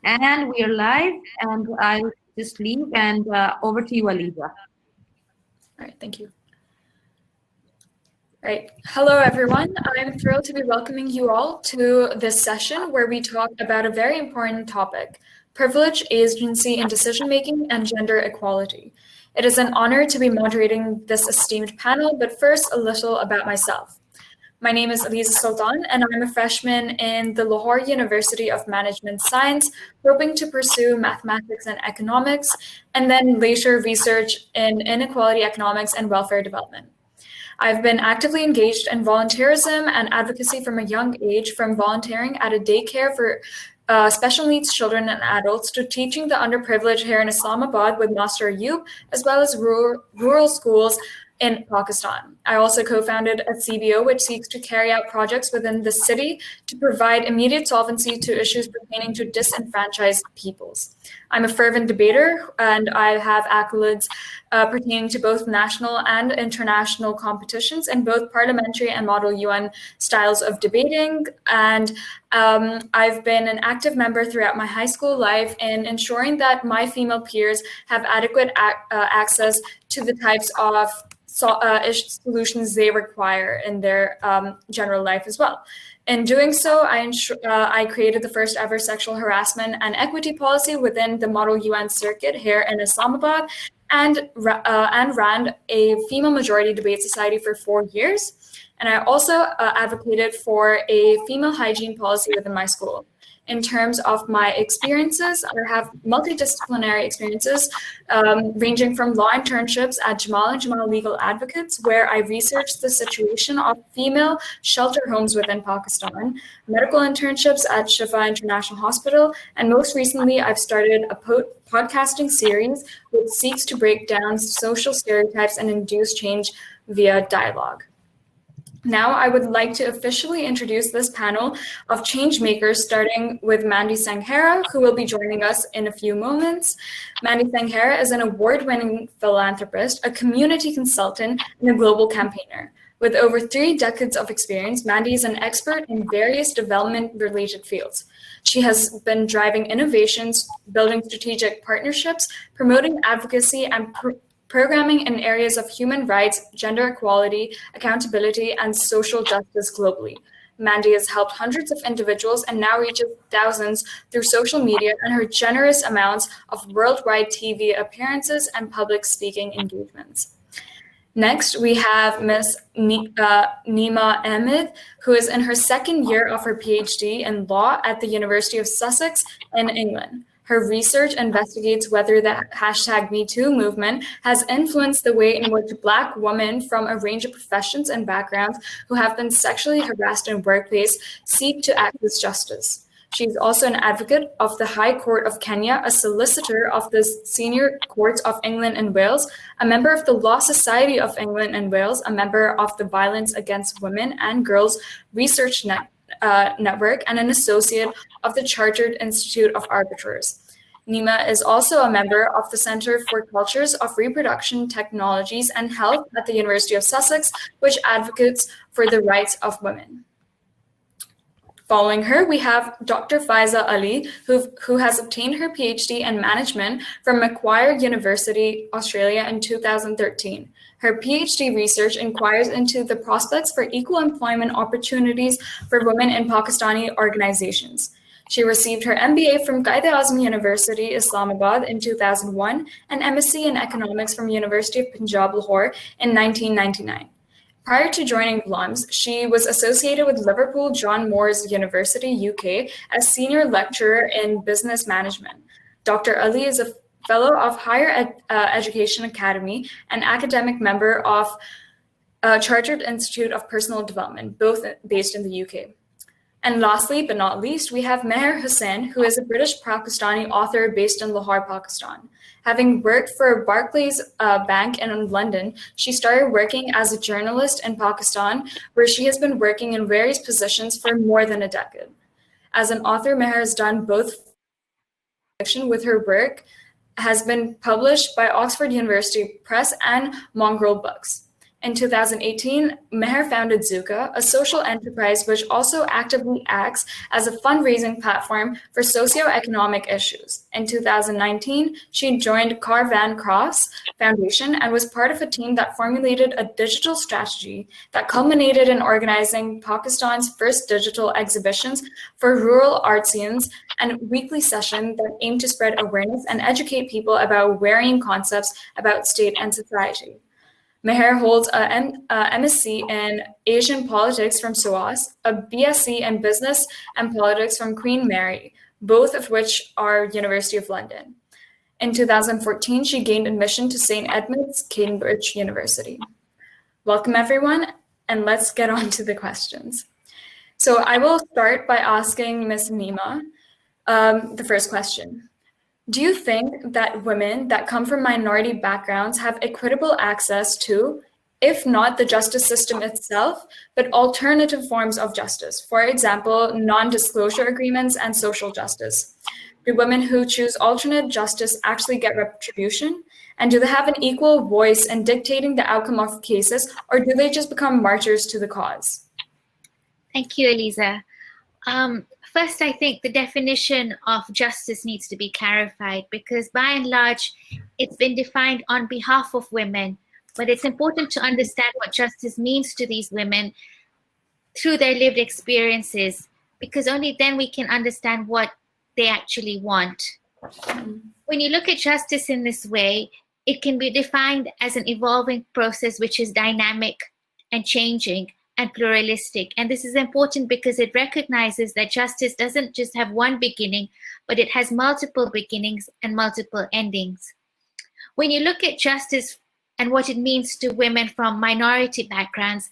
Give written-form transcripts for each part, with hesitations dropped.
And we are live, and I'll just leave and over to you, Aliza. All right, thank you. All right. Hello, everyone. I'm thrilled to be welcoming you all to this session where we talk about a very important topic, privilege, agency in decision-making, and gender equality. It is an honor to be moderating this esteemed panel, but first, a little about myself. My name is Aliza Sultan, and I'm a freshman in the Lahore University of Management Science, hoping to pursue mathematics and economics, and then later research in inequality economics and welfare development. I've been actively engaged in volunteerism and advocacy from a young age, from volunteering at a daycare for special needs children and adults to teaching the underprivileged here in Islamabad with Master Ayub, as well as rural schools in Pakistan. I also co-founded a CBO which seeks to carry out projects within the city to provide immediate solvency to issues pertaining to disenfranchised peoples. I'm a fervent debater, and I have accolades pertaining to both national and international competitions in both parliamentary and model UN styles of debating. And I've been an active member throughout my high school life in ensuring that my female peers have adequate access to the types of solutions they require in their general life as well. In doing so, I created the first ever sexual harassment and equity policy within the Model UN circuit here in Islamabad, and ran a female majority debate society for 4 years. And I also advocated for a female hygiene policy within my school. In terms of my experiences, I have multidisciplinary experiences ranging from law internships at Jamal and Jamal Legal Advocates, where I researched the situation of female shelter homes within Pakistan, medical internships at Shifa International Hospital, and most recently, I've started a podcasting series which seeks to break down social stereotypes and induce change via dialogue. Now, I would like to officially introduce this panel of change makers, starting with Mandy Sanghera, who will be joining us in a few moments. Mandy Sanghera is an award-winning philanthropist, a community consultant, and a global campaigner. With over 3 decades of experience, Mandy is an expert in various development-related fields. She has been driving innovations, building strategic partnerships, promoting advocacy, and programming in areas of human rights, gender equality, accountability, and social justice globally. Mandy has helped hundreds of individuals and now reaches thousands through social media and her generous amounts of worldwide TV appearances and public speaking engagements. Next, we have Ms. Neema Ahamed, who is in her second year of her PhD in law at the University of Sussex in England. Her research investigates whether the #MeToo movement has influenced the way in which Black women from a range of professions and backgrounds who have been sexually harassed in workplace seek to access justice. She is also an advocate of the High Court of Kenya, a solicitor of the Senior Courts of England and Wales, a member of the Law Society of England and Wales, a member of the Violence Against Women and Girls Research Network, and an associate of the Chartered Institute of Arbiters. Neema is also a member of the Center for Cultures of Reproduction Technologies and Health at the University of Sussex, which advocates for the rights of women. Following her, we have Dr. Faiza Ali, who has obtained her PhD in management from Macquarie University, Australia in 2013. Her PhD research inquires into the prospects for equal employment opportunities for women in Pakistani organizations. She received her MBA from Quaid-e-Azam University, Islamabad in 2001, and MSc in Economics from University of Punjab, Lahore in 1999. Prior to joining LUMS, she was associated with Liverpool John Moores University, UK, as senior lecturer in business management. Dr. Ali is a fellow of Higher Education Academy and academic member of Chartered Institute of Personal Development, both based in the UK. And lastly, but not least, we have Mehr Husain, who is a British Pakistani author based in Lahore, Pakistan. Having worked for Barclays Bank in London, she started working as a journalist in Pakistan, where she has been working in various positions for more than a decade. As an author, Mehr has done both fiction with her work, has been published by Oxford University Press and Mongrel Books. In 2018, Mehr founded Zuka, a social enterprise which also actively acts as a fundraising platform for socioeconomic issues. In 2019, she joined Carvan Cross Foundation and was part of a team that formulated a digital strategy that culminated in organizing Pakistan's first digital exhibitions for rural artisans and weekly session that aim to spread awareness and educate people about varying concepts about state and society. Mehr holds an MSc in Asian Politics from SOAS, a BSc in Business and Politics from Queen Mary, both of which are University of London. In 2014, she gained admission to St. Edmund's, Cambridge University. Welcome, everyone, and let's get on to the questions. So I will start by asking Ms. Neema the first question. Do you think that women that come from minority backgrounds have equitable access to, if not the justice system itself, but alternative forms of justice? For example, non-disclosure agreements and social justice. Do women who choose alternate justice actually get retribution? And do they have an equal voice in dictating the outcome of cases, or do they just become martyrs to the cause? Thank you, Aliza. First, I think the definition of justice needs to be clarified because by and large, it's been defined on behalf of women, but it's important to understand what justice means to these women through their lived experiences, because only then we can understand what they actually want. When you look at justice in this way, it can be defined as an evolving process which is dynamic and changing and pluralistic. And this is important because it recognizes that justice doesn't just have one beginning, but it has multiple beginnings and multiple endings. When you look at justice and what it means to women from minority backgrounds,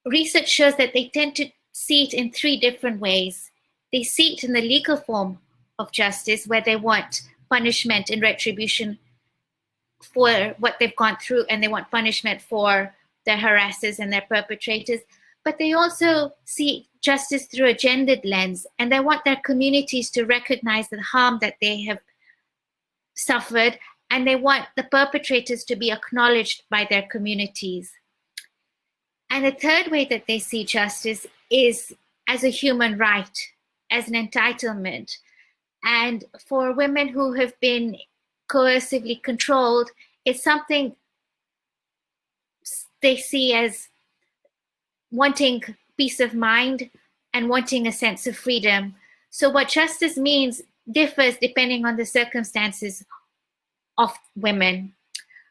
research shows that they tend to see it in three different ways. They see it in the legal form of justice, where they want punishment and retribution for what they've gone through, and they want punishment for their harassers and their perpetrators, but they also see justice through a gendered lens, and they want their communities to recognize the harm that they have suffered, and they want the perpetrators to be acknowledged by their communities. And the third way that they see justice is as a human right, as an entitlement. And for women who have been coercively controlled, it's something they see as wanting peace of mind and wanting a sense of freedom. So what justice means differs depending on the circumstances of women.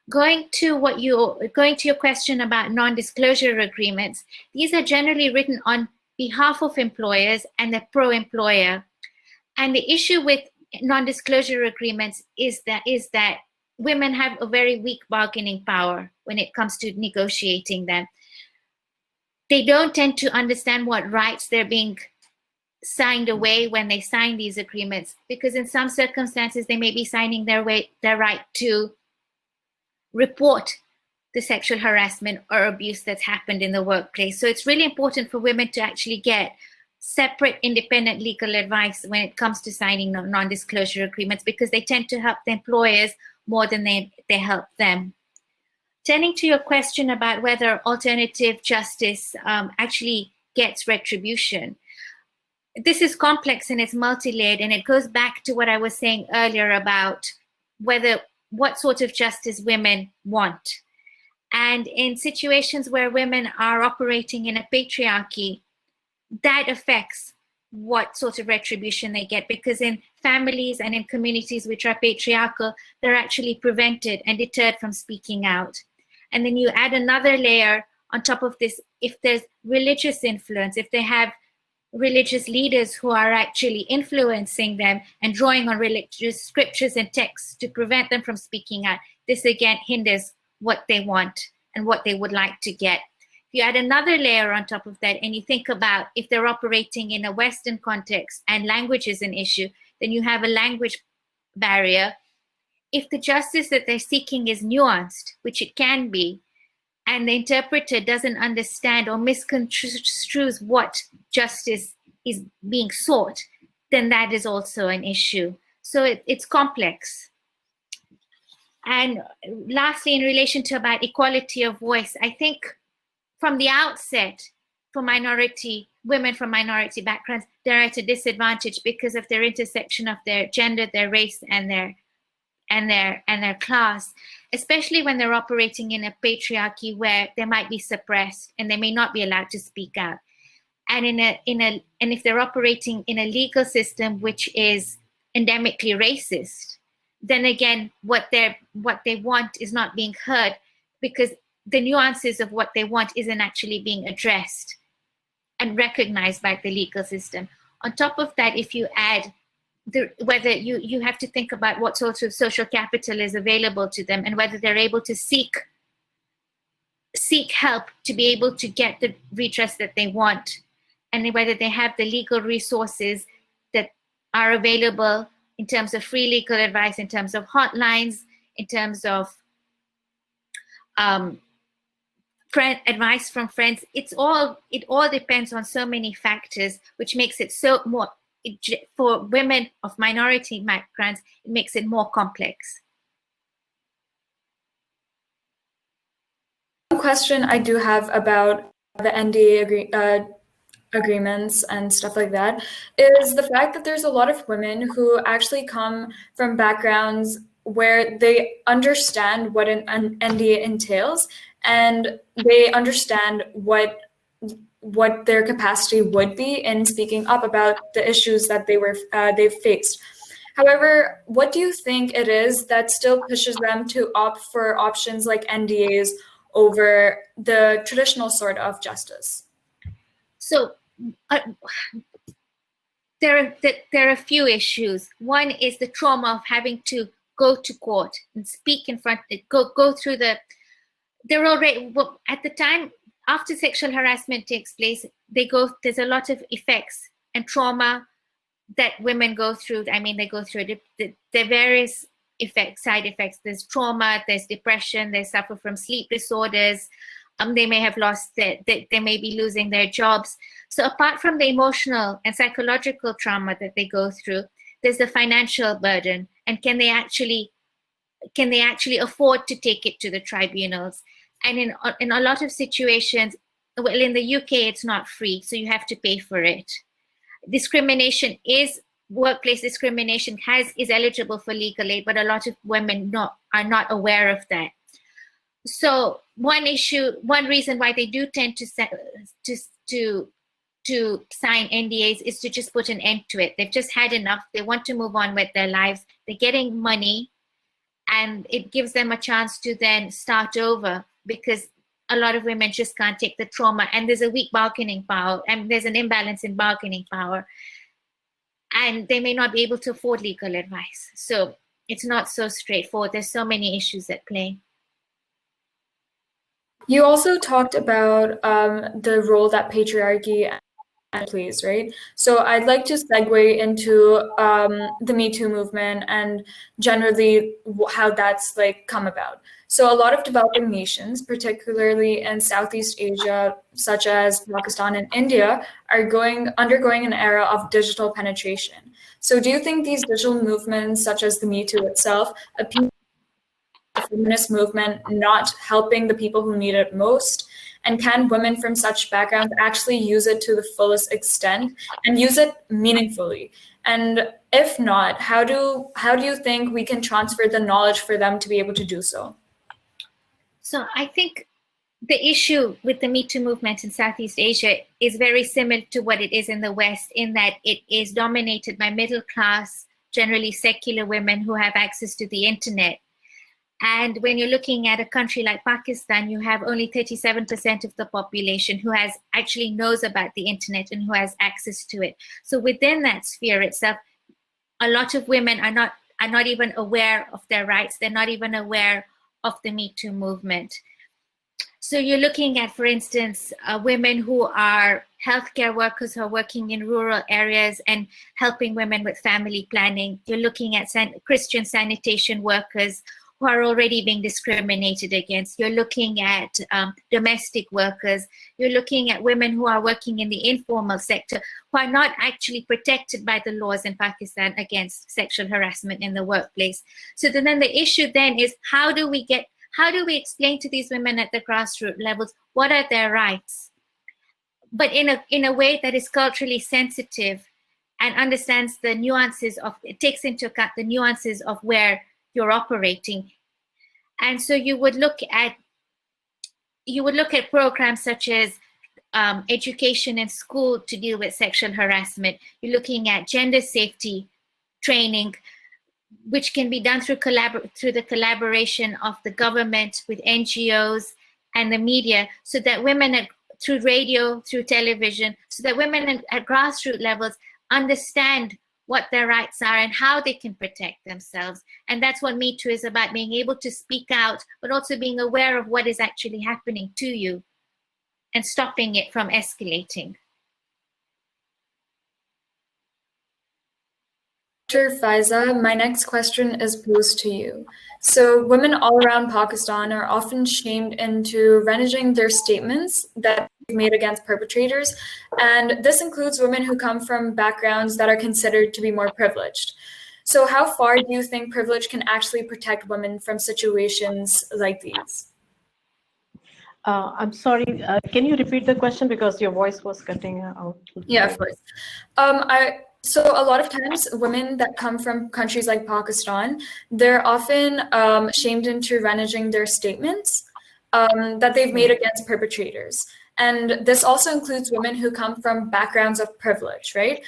Going to your question about non-disclosure agreements, these are generally written on behalf of employers and the pro-employer. And the issue with non-disclosure agreements is that women have a very weak bargaining power when it comes to negotiating them. They don't tend to understand what rights they're being signed away when they sign these agreements, because in some circumstances they may be signing their right to report the sexual harassment or abuse that's happened in the workplace. So it's really important for women to actually get separate independent legal advice when it comes to signing non-disclosure agreements, because they tend to help the employers more than they help them. Turning to your question about whether alternative justice actually gets retribution, this is complex and it's multi-layered, and it goes back to what I was saying earlier about what sort of justice women want. And in situations where women are operating in a patriarchy, that affects what sort of retribution they get, because in families and in communities which are patriarchal, they're actually prevented and deterred from speaking out. And then you add another layer on top of this, if there's religious influence, if they have religious leaders who are actually influencing them and drawing on religious scriptures and texts to prevent them from speaking out, this again hinders what they want and what they would like to get. You add another layer on top of that, and you think about if they're operating in a Western context and language is an issue, then you have a language barrier. If the justice that they're seeking is nuanced, which it can be, and the interpreter doesn't understand or misconstrues what justice is being sought, then that is also an issue. So it's complex. And lastly, in relation to about equality of voice, I think from the outset, for women from minority backgrounds, they're at a disadvantage because of their intersection of their gender, their race, and their class, especially when they're operating in a patriarchy where they might be suppressed and they may not be allowed to speak out. And and if they're operating in a legal system which is endemically racist, then again, what they want is not being heard because the nuances of what they want isn't actually being addressed and recognized by the legal system. On top of that, if you add whether you have to think about what sort of social capital is available to them and whether they're able to seek help to be able to get the redress that they want, and whether they have the legal resources that are available in terms of free legal advice, in terms of hotlines, in terms of advice from friends. It all depends on so many factors, which makes it for women of minority backgrounds, it makes it more complex. One question I do have about the NDA agreements and stuff like that is the fact that there's a lot of women who actually come from backgrounds where they understand what an NDA entails and they understand what their capacity would be in speaking up about the issues that they've faced. However, what do you think it is that still pushes them to opt for options like NDAs over the traditional sort of justice? So there are a few issues. One is the trauma of having to go to court and speak in front, go through they're already, at the time, after sexual harassment takes place, there's a lot of effects and trauma that women go through. I mean, they go through the various side effects. There's trauma, there's depression, they suffer from sleep disorders. They may have they may be losing their jobs. So apart from the emotional and psychological trauma that they go through, there's the financial burden. And can they actually afford to take it to the tribunals? And in a lot of situations, well, in the UK, it's not free, so you have to pay for it. Workplace discrimination is eligible for legal aid, but a lot of women are not aware of that. So one reason why they do tend to sign NDAs is to just put an end to it. They've just had enough. They want to move on with their lives. They're getting money, and it gives them a chance to then start over, because a lot of women just can't take the trauma, and there's a weak bargaining power, and there's an imbalance in bargaining power, and they may not be able to afford legal advice. So it's not so straightforward. There's so many issues at play. You also talked about the role that patriarchy plays, right? So I'd like to segue into the Me Too movement and generally how that's come about. So a lot of developing nations, particularly in Southeast Asia, such as Pakistan and India, are undergoing an era of digital penetration. So do you think these digital movements, such as the Me Too itself, appeal the feminist movement not helping the people who need it most? And can women from such backgrounds actually use it to the fullest extent and use it meaningfully? And if not, how do you think we can transfer the knowledge for them to be able to do so? So I think the issue with the Me Too movement in Southeast Asia is very similar to what it is in the West, in that it is dominated by middle class, generally secular women who have access to the internet. And when you're looking at a country like Pakistan, you have only 37% of the population who actually knows about the internet and who has access to it. So within that sphere itself, a lot of women are not even aware of their rights. They're not even aware of the Me Too movement. So you're looking at, for instance, women who are healthcare workers who are working in rural areas and helping women with family planning. You're looking at Christian sanitation workers who are already being discriminated against. You're looking at domestic workers. You're looking at women who are working in the informal sector, who are not actually protected by the laws in Pakistan against sexual harassment in the workplace. So then the issue then is, how do we explain to these women at the grassroots levels what are their rights, but in a way that is culturally sensitive and understands the nuances of, it takes into account the nuances of where you're operating. And so you would look at programs such as education in school to deal with sexual harassment. You're looking at gender safety training, which can be done through the collaboration of the government with NGOs and the media, so that women through radio, through television, so that women at grassroots levels understand what their rights are and how they can protect themselves. And that's what Me Too is about, being able to speak out, but also being aware of what is actually happening to you and stopping it from escalating. Dr. Faiza, my next question is posed to you. So women all around Pakistan are often shamed into reneging their statements that they've made against perpetrators, and this includes women who come from backgrounds that are considered to be more privileged. So how far do you think privilege can actually protect women from situations like these? I'm sorry, can you repeat the question, because your voice was cutting out? Yeah, of course. So a lot of times women that come from countries like Pakistan, they're often shamed into reneging their statements that they've made against perpetrators. And this also includes women who come from backgrounds of privilege, right?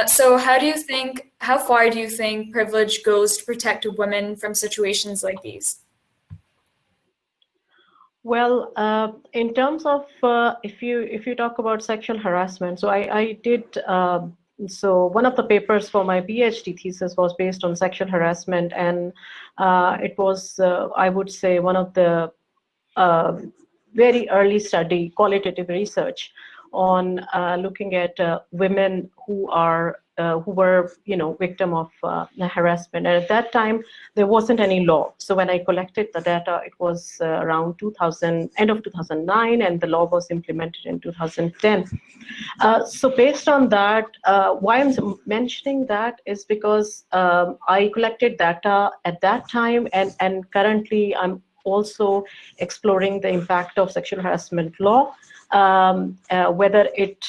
So how far do you think privilege goes to protect women from situations like these? Well, in terms of if you talk about sexual harassment, so I did. So one of the papers for my PhD thesis was based on sexual harassment, and it was, I would say, one of the very early study, qualitative research on looking at women who were, victim of harassment. And at that time, there wasn't any law. So when I collected the data, it was around end of 2009, and the law was implemented in 2010. So based on that, why I'm mentioning that is because I collected data at that time, and currently I'm also exploring the impact of sexual harassment law, whether it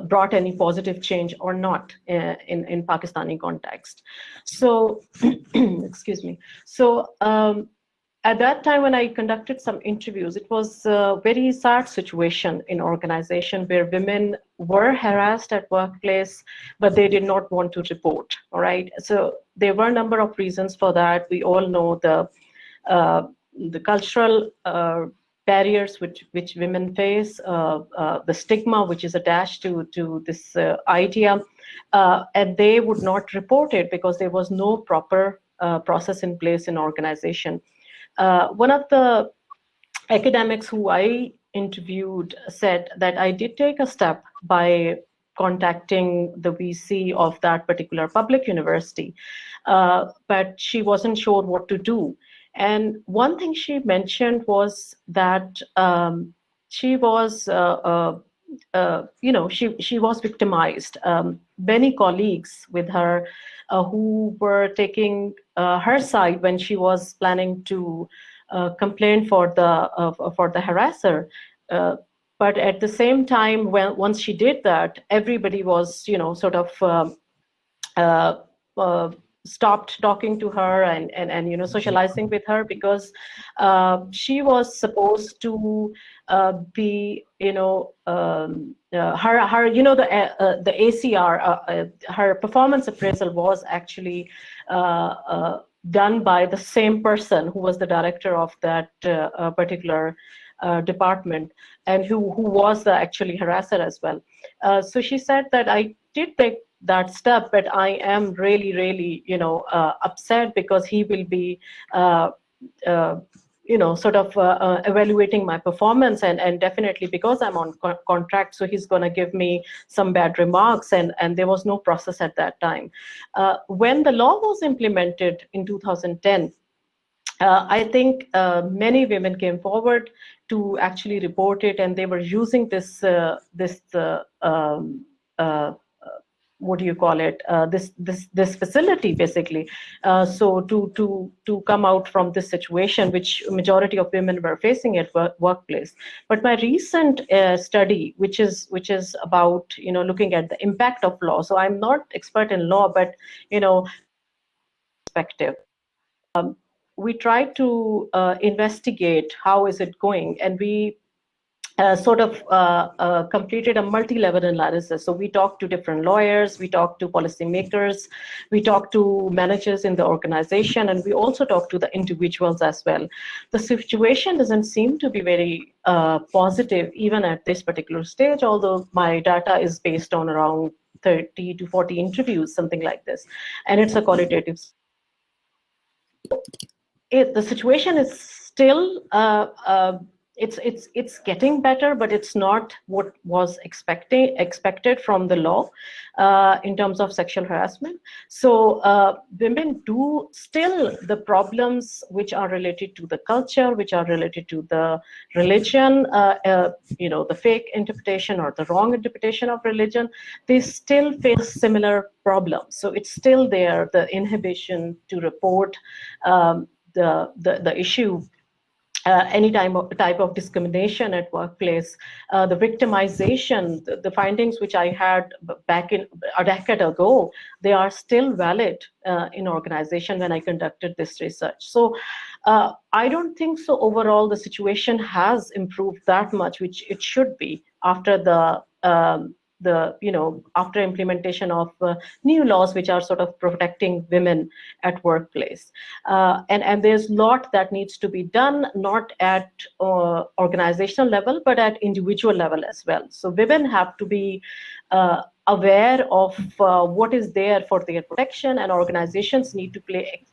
brought any positive change or not in Pakistani context. So, excuse me. So at that time, when I conducted some interviews, it was a very sad situation in organization where women were harassed at workplace, but they did not want to report. All right. So there were a number of reasons for that. We all know the cultural barriers which women face, the stigma which is attached to this idea, and they would not report it because there was no proper process in place in organization. One of the academics who I interviewed said that I did take a step by contacting the VC of that particular public university, but she wasn't sure what to do. And one thing she mentioned was that she was, she was victimized. Many colleagues with her who were taking her side when she was planning to complain for the harasser. But at the same time, once she did that, everybody was, stopped talking to her and socializing with her, because she was supposed to be, her the ACR, her performance appraisal was actually done by the same person who was the director of that particular department, and who was the actually harasser as well. So she said that I did take that step, but I am really, really, upset because he will be, sort of evaluating my performance, and definitely because I'm on contract, so he's going to give me some bad remarks, and there was no process at that time. When the law was implemented in 2010, I think many women came forward to actually report it, and they were using this what do you call it? This facility basically, so to come out from this situation, which majority of women were facing at workplace. But my recent study, which is about looking at the impact of law. So I'm not expert in law, but perspective. We tried to investigate how is it going, and we sort of completed a multi-level analysis. So we talked to different lawyers, we talked to policymakers, we talked to managers in the organization, and we also talked to the individuals as well. The situation doesn't seem to be very positive even at this particular stage, although my data is based on around 30 to 40 interviews, something like this, and it's a qualitative. The situation is still it's getting better, but it's not what was expected from the law in terms of sexual harassment. So women do still, the problems which are related to the culture, which are related to the religion, the fake interpretation or the wrong interpretation of religion, they still face similar problems. So it's still there, the inhibition to report the issue, any type of discrimination at workplace, the victimization, the findings which I had back in a decade ago, they are still valid in organization when I conducted this research. So I don't think so overall the situation has improved that much, which it should be after after implementation of new laws which are sort of protecting women at workplace, and there's a lot that needs to be done, not at organizational level but at individual level as well. So women have to be aware of what is there for their protection, and organizations need to play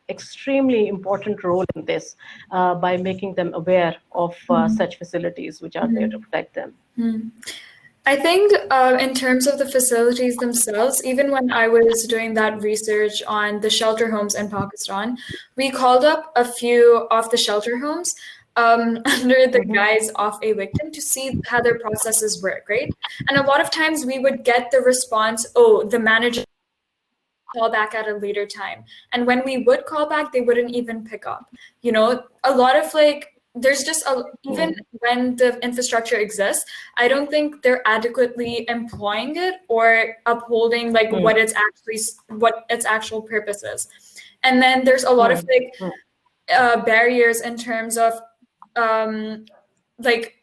extremely important role in this by making them aware of such facilities which are there to protect them. I think in terms of the facilities themselves, even when I was doing that research on the shelter homes in Pakistan, we called up a few of the shelter homes under the guise of a victim to see how their processes work, right? And a lot of times we would get the response, oh, the manager call back at a later time. And when we would call back, they wouldn't even pick up. A lot of there's just even when the infrastructure exists, I don't think they're adequately employing it or upholding what its actual purpose is. And then there's a lot of barriers in terms of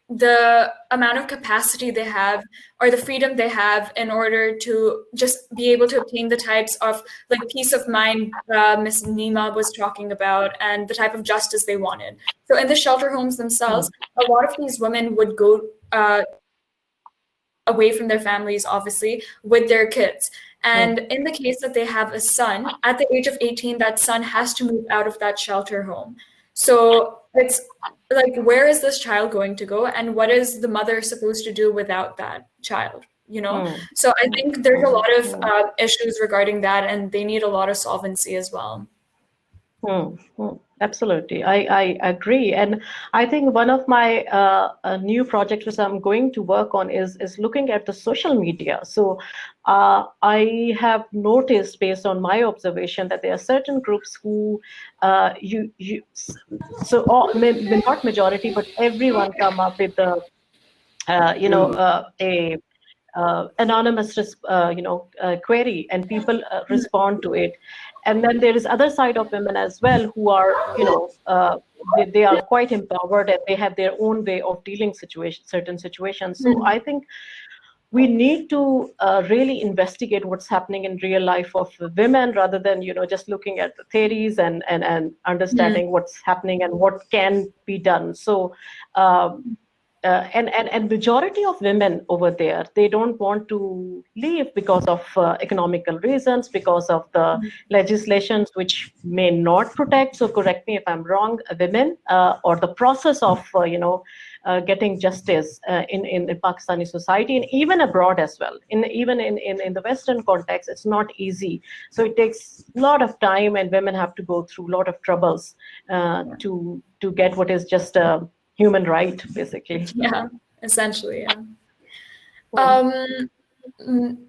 the amount of capacity they have or the freedom they have in order to just be able to obtain the types of peace of mind Miss Neema was talking about and the type of justice they wanted. So in the shelter homes themselves, a lot of these women would go away from their families, obviously, with their kids. And in the case that they have a son, at the age of 18, that son has to move out of that shelter home. So it's where is this child going to go, and what is the mother supposed to do without that child? So I think there's a lot of issues regarding that, and they need a lot of solvency as well. Absolutely, I agree, and I think one of my new projects which I'm going to work on is looking at the social media. So I have noticed, based on my observation, that there are certain groups who not majority, but everyone come up with the anonymous query, and people respond to it. And then there is other side of women as well who are they are quite empowered, and they have their own way of dealing certain situations. So I think we need to really investigate what's happening in real life of women, rather than just looking at the theories and understanding what's happening and what can be done. So and majority of women over there, they don't want to leave because of economical reasons, because of the legislations which may not protect. So correct me if I'm wrong, women, or the process of getting justice in Pakistani society and even abroad as well. Even in the Western context, it's not easy. So it takes a lot of time, and women have to go through a lot of troubles to get what is just a human right, basically. Yeah, essentially, yeah.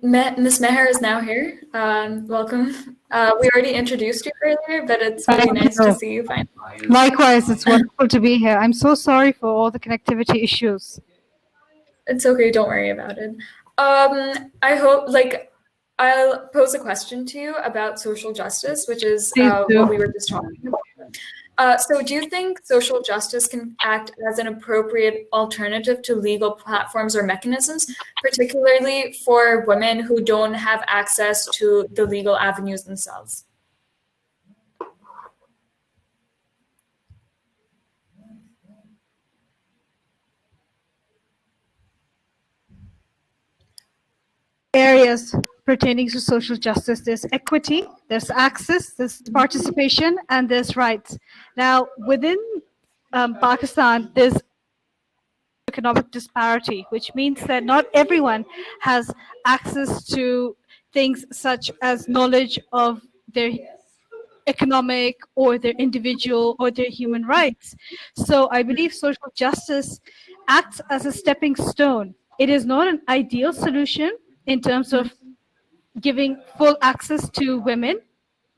Miss Mehr is now here. Welcome. We already introduced you earlier, but it's really nice to see you finally. Likewise, it's wonderful to be here. I'm so sorry for all the connectivity issues. It's okay, don't worry about it. I hope, I'll pose a question to you about social justice, which is what we were just talking about. So do you think social justice can act as an appropriate alternative to legal platforms or mechanisms, particularly for women who don't have access to the legal avenues themselves? Areas pertaining to social justice, there's equity, there's access, there's participation, and there's rights. Now, within Pakistan, there's economic disparity, which means that not everyone has access to things such as knowledge of their economic or their individual or their human rights. So I believe social justice acts as a stepping stone. It is not an ideal solution in terms of giving full access to women,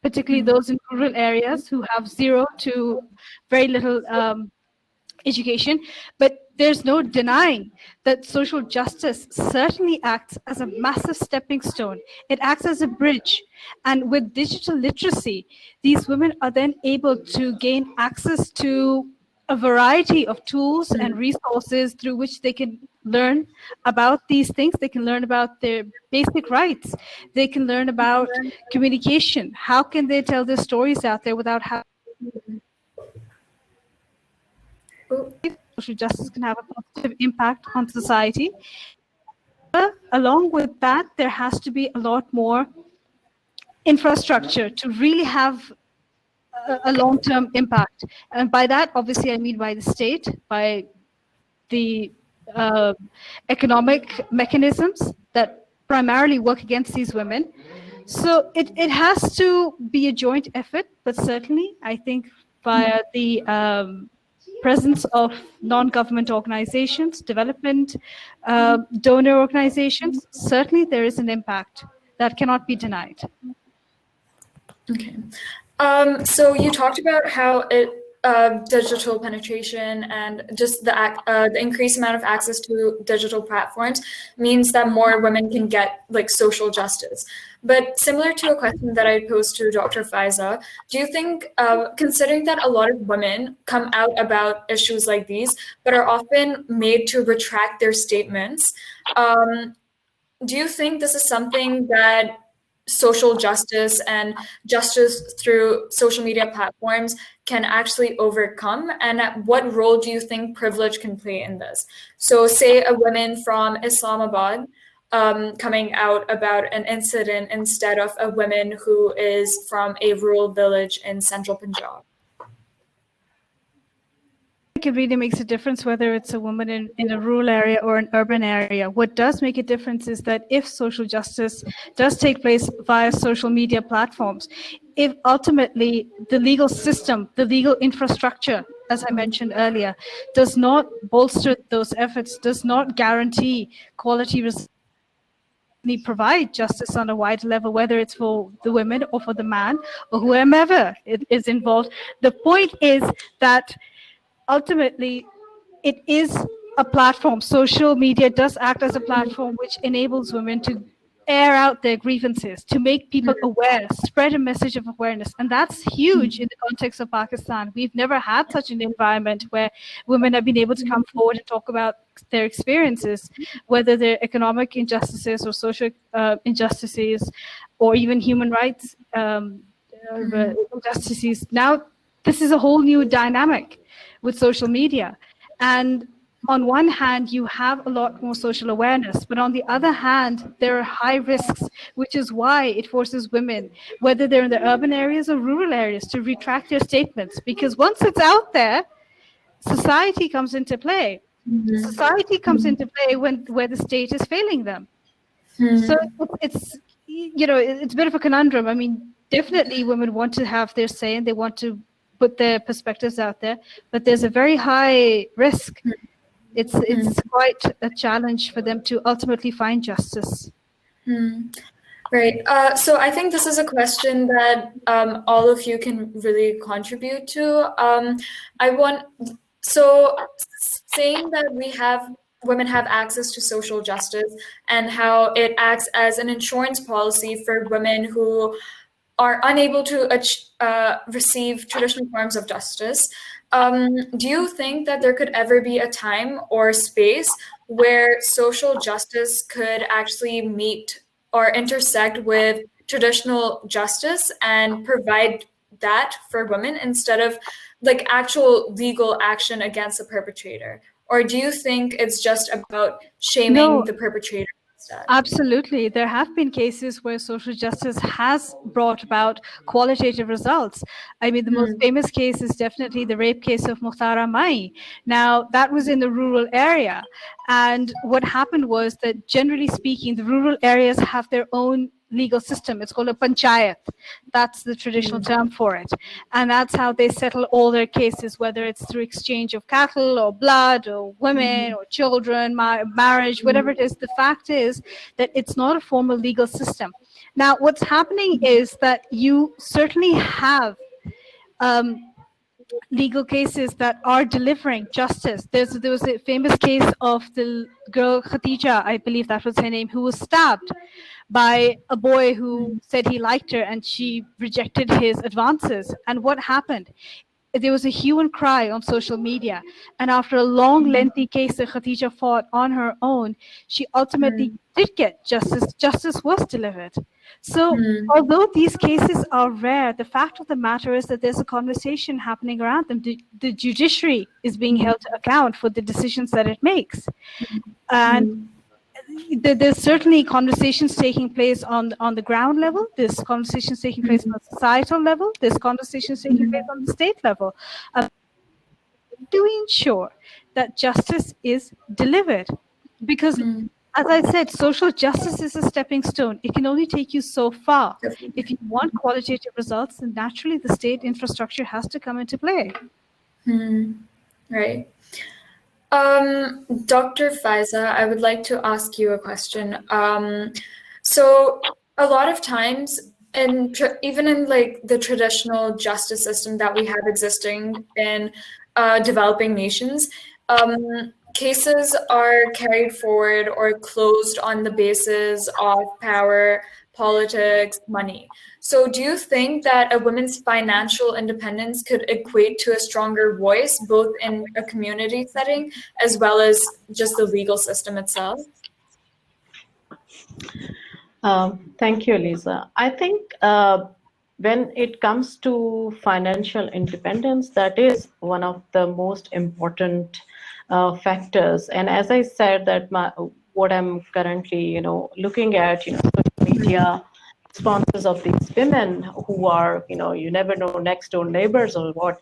particularly those in rural areas who have zero to very little education, but there's no denying that social justice certainly acts as a massive stepping stone. It acts as a bridge. And with digital literacy, these women are then able to gain access to a variety of tools and resources through which they can learn about these things. They can learn about their basic rights. They can learn about communication. How can they tell their stories out there without having social justice can have a positive impact on society. But along with that, there has to be a lot more infrastructure to really have a long-term impact. And by that, obviously, I mean by the state, by the economic mechanisms that primarily work against these women. So it has to be a joint effort, but certainly, I think via the presence of non-government organizations, development, donor organizations, certainly there is an impact that cannot be denied. Okay. So you talked about how digital penetration and just the increased amount of access to digital platforms means that more women can get social justice. But similar to a question that I posed to Dr. Faiza, do you think, considering that a lot of women come out about issues like these, but are often made to retract their statements, do you think this is something that social justice and justice through social media platforms can actually overcome? And what role do you think privilege can play in this? So say a woman from Islamabad coming out about an incident instead of a woman who is from a rural village in central Punjab. It really makes a difference whether it's a woman in a rural area or an urban area. What does make a difference is that if social justice does take place via social media platforms, if ultimately the legal system, the legal infrastructure, as I mentioned earlier, does not bolster those efforts, does not guarantee quality results, provide justice on a wide level, whether it's for the women or for the man or whomever is involved. The point is that ultimately, it is a platform. Social media does act as a platform which enables women to air out their grievances, to make people aware, spread a message of awareness. And that's huge in the context of Pakistan. We've never had such an environment where women have been able to come forward and talk about their experiences, whether they're economic injustices or social injustices, or even human rights injustices. Now, this is a whole new dynamic with social media. And on one hand, you have a lot more social awareness, but on the other hand, there are high risks, which is why it forces women, whether they're in the urban areas or rural areas, to retract their statements. Because once it's out there, society comes into play. Society comes into play where the state is failing them. So it's it's a bit of a conundrum. I mean, definitely women want to have their say and they want to put their perspectives out there, but there's a very high risk. It's quite a challenge for them to ultimately find justice. Right. So I think this is a question that all of you can really contribute to. Saying that women have access to social justice and how it acts as an insurance policy for women who are unable to receive traditional forms of justice. Do you think that there could ever be a time or space where social justice could actually meet or intersect with traditional justice and provide that for women instead of like actual legal action against the perpetrator? Or do you think it's just about shaming the perpetrator instead? Absolutely. There have been cases where social justice has brought about qualitative results. I mean, the most famous case is definitely the rape case of Mukhtara Mai. Now, that was in the rural area. And what happened was that, generally speaking, the rural areas have their own legal system. It's called a panchayat. That's the traditional term for it. And that's how they settle all their cases, whether it's through exchange of cattle or blood or women or children, marriage, whatever it is. The fact is that it's not a formal legal system. Now, what's happening is that you certainly have legal cases that are delivering justice. There was a famous case of the girl Khatija, I believe that was her name, who was stabbed by a boy who said he liked her and she rejected his advances. And what happened? There was a hue and cry on social media. And after a long, lengthy case that Khatija fought on her own, she ultimately did get justice. Justice was delivered. So although these cases are rare, the fact of the matter is that there's a conversation happening around them. The judiciary is being held to account for the decisions that it makes. And there's certainly conversations taking place on the ground level. There's conversations taking place on the societal level. There's conversations taking place on the state level. To ensure that justice is delivered. Because, as I said, social justice is a stepping stone. It can only take you so far. If you want qualitative results, then naturally the state infrastructure has to come into play. Right. Dr. Faiza, I would like to ask you a question. So a lot of times, even in like the traditional justice system that we have existing in developing nations, cases are carried forward or closed on the basis of power, politics, money. So do you think that a woman's financial independence could equate to a stronger voice, both in a community setting as well as just the legal system itself? Thank you, Aliza. I think when it comes to financial independence, that is one of the most important factors. And as I said, that what I'm currently, looking at, social media responses of these women who are, you never know, next door neighbors or what,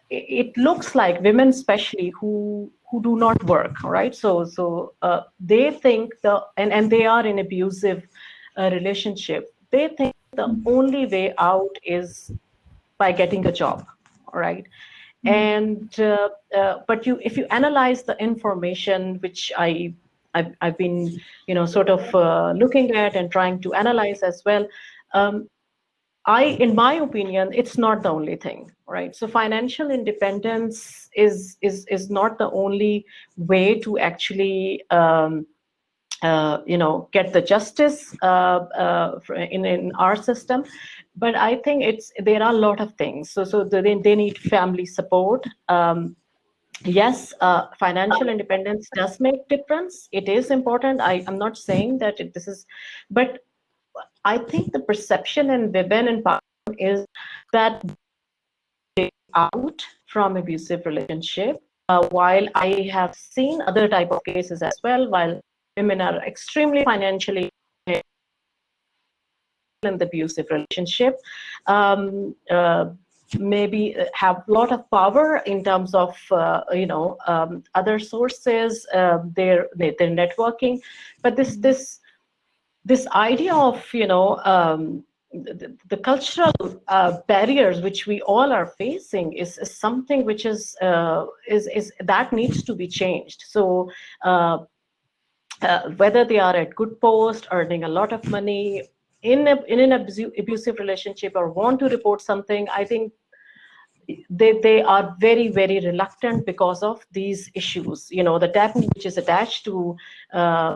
it looks like women, especially who do not work, right? So they think and they are in abusive relationship. They think the only way out is by getting a job, right? And but if you analyze the information, which I've been sort of looking at and trying to analyze as well, in my opinion, it's not the only thing, right? So financial independence is not the only way to actually get the justice in our system. But I think there are a lot of things. So they need family support. Yes, financial independence does make difference. It is important. I'm not saying that this is, but I think the perception in women in Pakistan is that they out from abusive relationship. While I have seen other type of cases as well, while women are extremely financially in the abusive relationship, maybe have a lot of power in terms of other sources, their networking, but this idea of the cultural barriers which we all are facing is something which is that needs to be changed. So whether they are at good post, earning a lot of money, in an abusive relationship, or want to report something, I think they are very, very reluctant because of these issues. The taboo which is attached to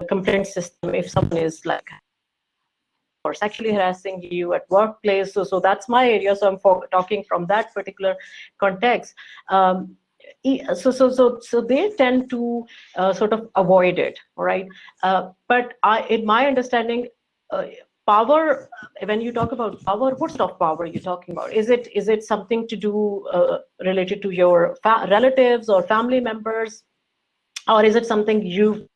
complaint system if someone is like or sexually harassing you at workplace. So that's my area. So I'm talking from that particular context. So they tend to sort of avoid it, all right? But in my understanding, power, when you talk about power, what sort of power are you talking about? Is it something to do related to your relatives or family members, or is it something you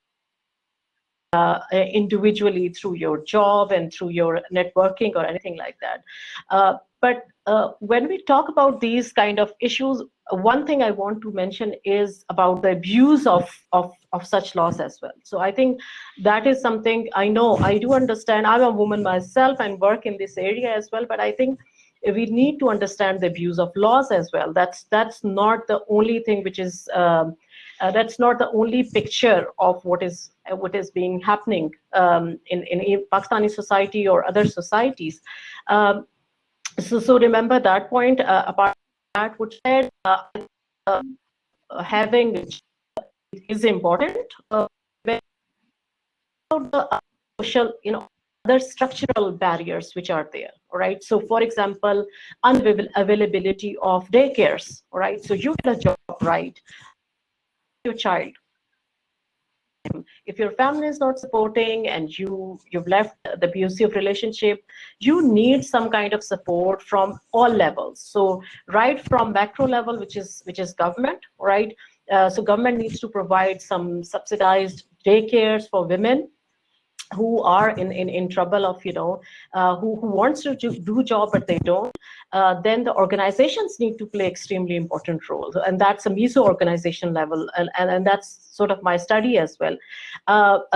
individually through your job and through your networking or anything like that? But when we talk about these kind of issues, one thing I want to mention is about the abuse of such laws as well. So I think that is something I know, I do understand. I'm a woman myself and work in this area as well, but I think we need to understand the abuse of laws as well. That's not the only thing which is that's not the only picture of what is being happening in Pakistani society or other societies. So remember that point. Apart from that, what said, having is important. The social, other structural barriers which are there, all right? So for example, unavailability of daycares, all right? So you get a job, right? Your child, if your family is not supporting and you've left the abusive relationship, you need some kind of support from all levels. So right from macro level, which is government, right? So government needs to provide some subsidized daycares for women who are in trouble of, who wants to do job but they don't. Then the organizations need to play extremely important role, and that's a meso organization level, and that's sort of my study as well.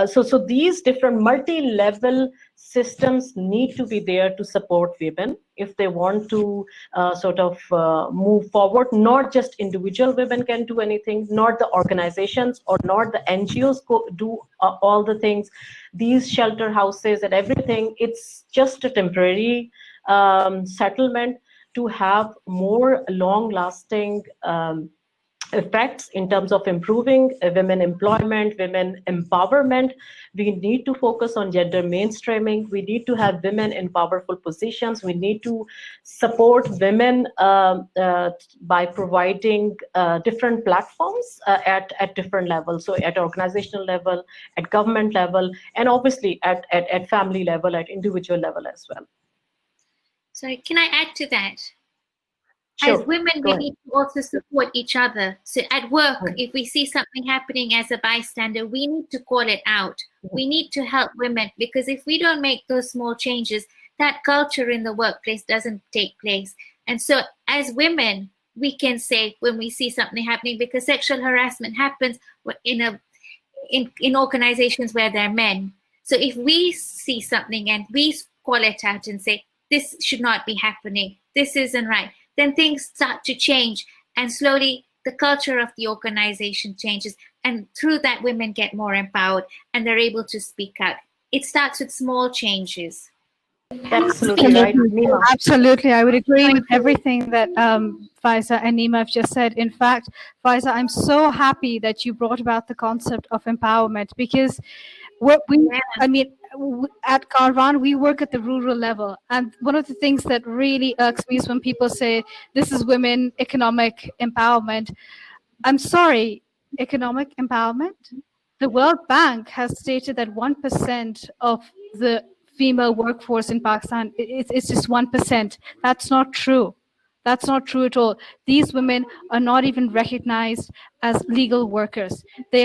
So these different multi-level systems need to be there to support women if they want to sort of move forward. Not just individual women can do anything, not the organizations or not the NGOs do all the things. These shelter houses and everything, it's just a temporary settlement to have more long-lasting effects in terms of improving women employment, women empowerment. We need to focus on gender mainstreaming. We need to have women in powerful positions. We need to support women by providing different platforms at different levels. So at organizational level, at government level, and obviously at family level, at individual level as well. So can I add to that? Sure. As women, we need to also support each other. So at work, if we see something happening as a bystander, we need to call it out. We need to help women, because if we don't make those small changes, that culture in the workplace doesn't take place. And so as women, we can say when we see something happening, because sexual harassment happens in organizations where there are men. So if we see something and we call it out and say, this should not be happening, this isn't right, then things start to change, and slowly the culture of the organization changes, and through that women get more empowered and they're able to speak out. It starts with small changes. Absolutely right, Neema. Absolutely, I would agree with everything that Faiza and Neema have just said. In fact, Faiza, I'm so happy that you brought about the concept of empowerment, because at Karwan, we work at the rural level. And one of the things that really irks me is when people say, this is women economic empowerment. I'm sorry, economic empowerment? The World Bank has stated that 1% of the female workforce in Pakistan, it's just 1%. That's not true. That's not true at all. These women are not even recognized as legal workers. They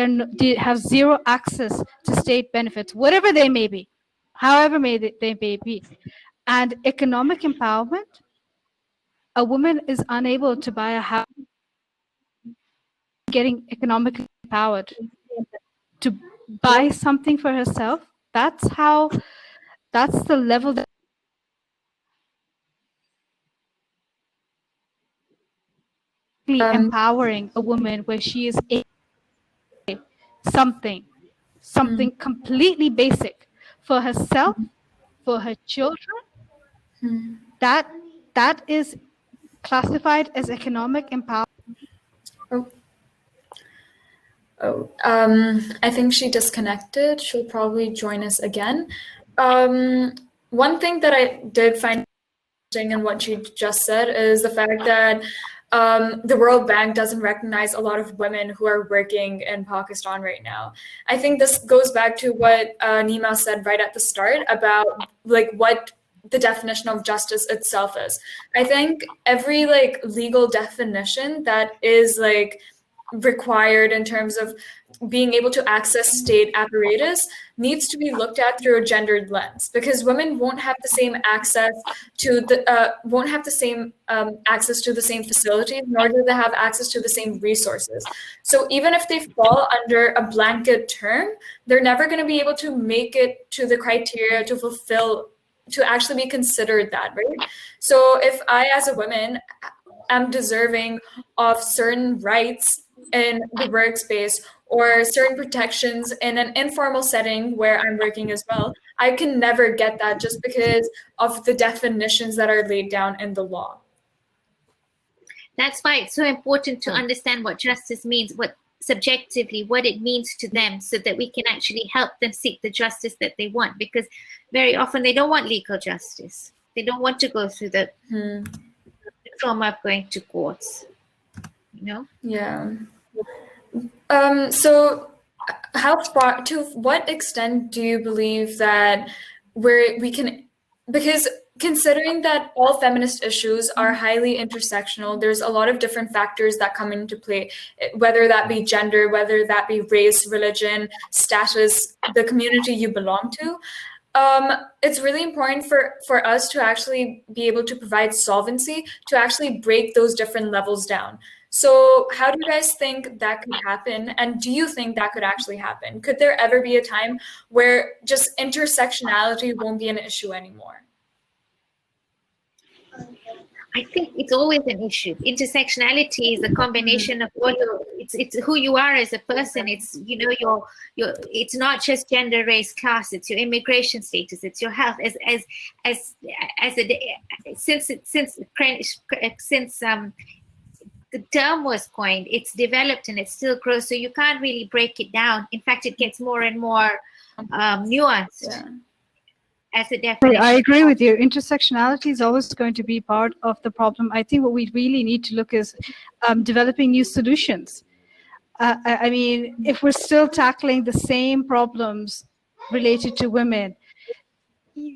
have zero access to state benefits, whatever they may be, however they may be. And economic empowerment, a woman is unable to buy a house, getting economically empowered to buy something for herself. That's the level that empowering a woman where she is something completely basic for herself, for her children. That is classified as economic empowerment. I think she disconnected. She'll probably join us again. One thing that I did find interesting in what she just said is the fact that the World Bank doesn't recognize a lot of women who are working in Pakistan right now. I think this goes back to what Neema said right at the start about like what the definition of justice itself is. I think every like legal definition that is like required in terms of being able to access state apparatus needs to be looked at through a gendered lens, because women won't have the same access to the access to the same facilities, nor do they have access to the same resources. So even if they fall under a blanket term, they're never going to be able to make it to the criteria to fulfill, to actually be considered that, right? So if I as a woman am deserving of certain rights in the workspace or certain protections in an informal setting where I'm working as well, I can never get that just because of the definitions that are laid down in the law. That's why it's so important to understand what justice means, what subjectively, what it means to them, so that we can actually help them seek the justice that they want, because very often they don't want legal justice. They don't want to go through the trauma of going to courts, you know? Yeah. So how far, to what extent do you believe that we can, because considering that all feminist issues are highly intersectional, there's a lot of different factors that come into play, whether that be gender, whether that be race, religion, status, the community you belong to. It's really important for us to actually be able to provide solvency to actually break those different levels down. So how do you guys think that could happen? And do you think that could actually happen? Could there ever be a time where just intersectionality won't be an issue anymore? I think it's always an issue. Intersectionality is a combination of all it's who you are as a person. It's, you know, your it's not just gender, race, class. It's your immigration status. It's your health. Since the term was coined, it's developed and it still grows. So you can't really break it down. In fact, it gets more and more nuanced. Yeah. As a definition. I agree with you. Intersectionality is always going to be part of the problem. I think what we really need to look is developing new solutions. I mean, if we're still tackling the same problems related to women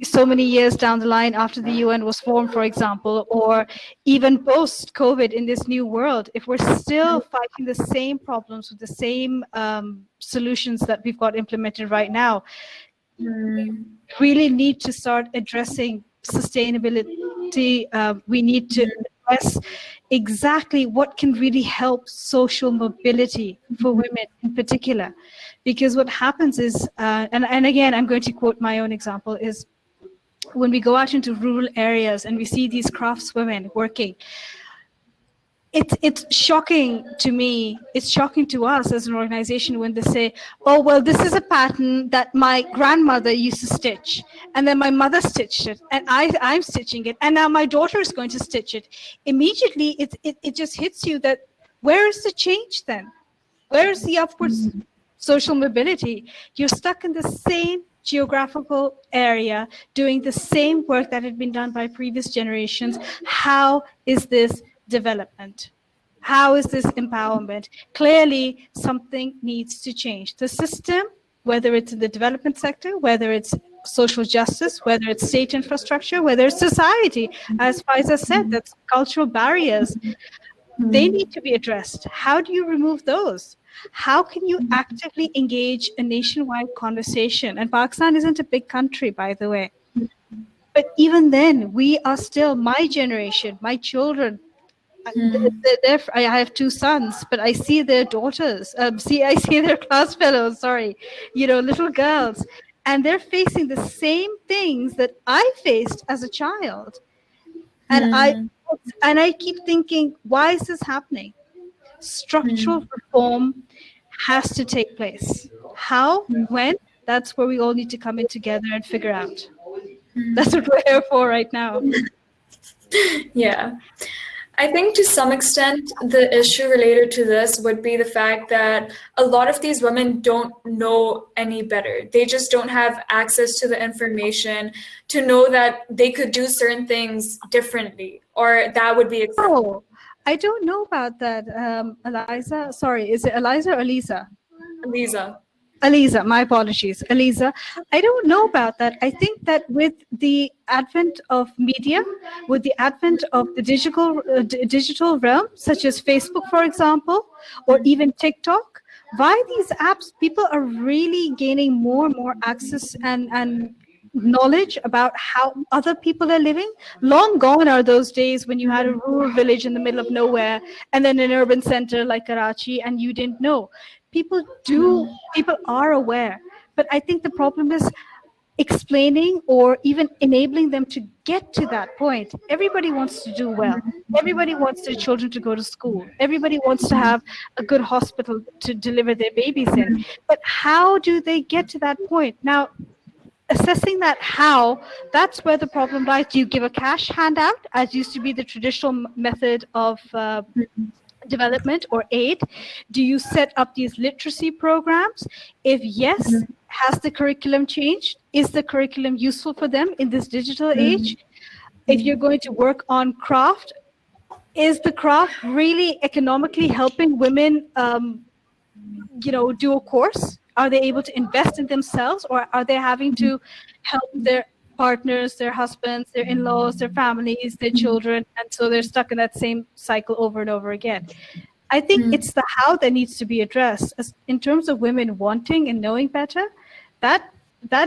so many years down the line after the UN was formed, for example, or even post-COVID in this new world, if we're still fighting the same problems with the same solutions that we've got implemented right now, really need to start addressing sustainability. We need to address exactly what can really help social mobility for women in particular. Because what happens is, and again, I'm going to quote my own example, is when we go out into rural areas and we see these craftswomen working, it's shocking to me, it's shocking to us as an organization when they say, oh, well, this is a pattern that my grandmother used to stitch, and then my mother stitched it, and I'm stitching it, and now my daughter is going to stitch it. Immediately, it just hits you that where is the change then? Where is the upwards social mobility? You're stuck in the same geographical area, doing the same work that had been done by previous generations. How is this development? How is this empowerment? Clearly, something needs to change. The system whether it's in the development sector, whether it's social justice, whether it's state infrastructure, whether it's society. As Faiza said, that's cultural barriers. They need to be addressed. How do you remove those? How can you actively engage a nationwide conversation? And Pakistan isn't a big country, by the way. But even then, we are still, my generation, my children, I have two sons, but I see their daughters. I see their class fellows. Sorry, little girls, and they're facing the same things that I faced as a child. And I keep thinking, why is this happening? Structural reform has to take place. How? When? That's where we all need to come in together and figure out. That's what we're here for right now. Yeah. I think to some extent, the issue related to this would be the fact that a lot of these women don't know any better. They just don't have access to the information to know that they could do certain things differently, or that would be acceptable. Oh, I don't know about that, Aliza. Sorry, is it Aliza or Aliza? Aliza, my apologies. Aliza, I don't know about that. I think that with the advent of media, with the advent of the digital realm, such as Facebook, for example, or even TikTok, via these apps, people are really gaining more and more access and knowledge about how other people are living. Long gone are those days when you had a rural village in the middle of nowhere and then an urban center like Karachi and you didn't know. People are aware, but I think the problem is explaining or even enabling them to get to that point. Everybody wants to do well. Everybody wants their children to go to school. Everybody wants to have a good hospital to deliver their babies in. But how do they get to that point? Now, assessing that how, that's where the problem lies. Do you give a cash handout, as used to be the traditional method of development or aid? Do you set up these literacy programs? If yes, has the curriculum changed? Is the curriculum useful for them in this digital age? If you're going to work on craft, is the craft really economically helping women do a course? Are they able to invest in themselves, or are they having to help their partners, their husbands, their in-laws, their families, their children, and so they're stuck in that same cycle over and over again? I think it's the how that needs to be addressed. In terms of women wanting and knowing better, that